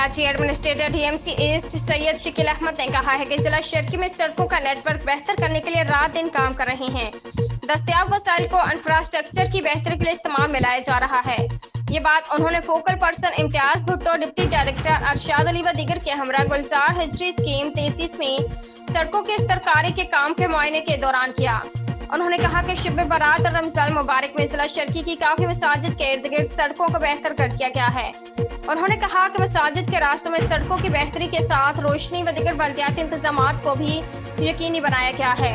Karachi administrator DMC east Syed Shakeel Ahmed ने कहा है कि जिला शर्की में सड़कों का नेटवर्क बेहतर करने के लिए रात दिन काम कर रहे हैं। दस्तयाब वसाइल को इंफ्रास्ट्रक्चर की बेहतरी के लिए इस्तेमाल में लाया जा रहा है। ये बात उन्होंने focal person Imtiaz Bhutto, deputy director Arshad Ali व दीगर के हमरा गुलजार हिजरी स्कीम 33 में सड़कों की स्तरकारी के काम के मुआयने के दौरान किया। उन्होंने कहा कि शब बारात और रमजान मुबारक में जिला शर्की की काफी मसाजिद के इर्द गिर्द सड़कों को बेहतर कर दिया गया है। उन्होंने कहा कि मसाजिद के रास्तों में सड़कों की बेहतरी के साथ रोशनी व दीगर बल्दियाती इंतजामात को भी यकीनी बनाया गया है।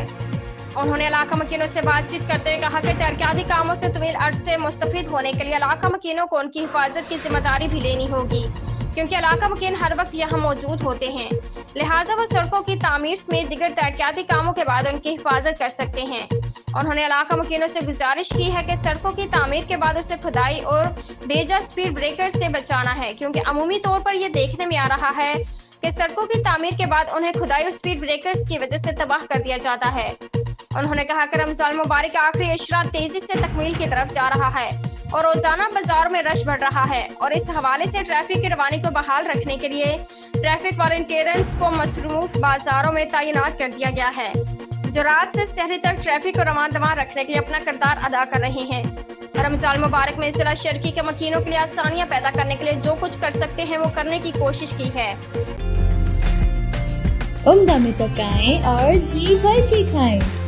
उन्होंने इलाका मकीनों से बातचीत करते हुए कहा कि तरक्याती कामों से तवील अर्से से मुस्तफीद होने के लिए इलाका मकीनों को उनकी हिफाजत की जिम्मेदारी भी लेनी होगी, क्योंकि इलाका मकीन हर वक्त यहाँ मौजूद होते हैं। लिहाजा वो सड़कों की तामीर में दीगर तरक्याती कामों के बाद उनकी हिफाजत कर सकते हैं। उन्होंने इलाका मकीनों से गुजारिश की है कि सड़कों की तामीर के बाद उसे खुदाई और बेजा स्पीड ब्रेकर से बचाना है, क्योंकि अमूमी तौर पर यह देखने में आ रहा है कि सड़कों की तामीर के बाद उन्हें खुदाई और स्पीड ब्रेकर्स की वजह से तबाह कर दिया जाता है। उन्होंने कहा कि रमजान मुबारक का आखिरी इशरा तेजी से तकमील की तरफ जा रहा है और रोजाना बाजार में रश बढ़ रहा है, और इस हवाले से ट्रैफिक की रवानी को बहाल रखने के लिए ट्रैफिक वॉलंटियर्स को मसरूफ बाजारों में तैनात कर दिया गया है, जो रात से शहरी तक ट्रैफिक को रवान दवान रखने के लिए अपना किरदार अदा कर रहे हैं। रमजान मुबारक में जिला शर्की के मकीनों के लिए आसानियां पैदा करने के लिए जो कुछ कर सकते हैं वो करने की कोशिश की है। उम्दा में पकाएं और जी भर के खाएं।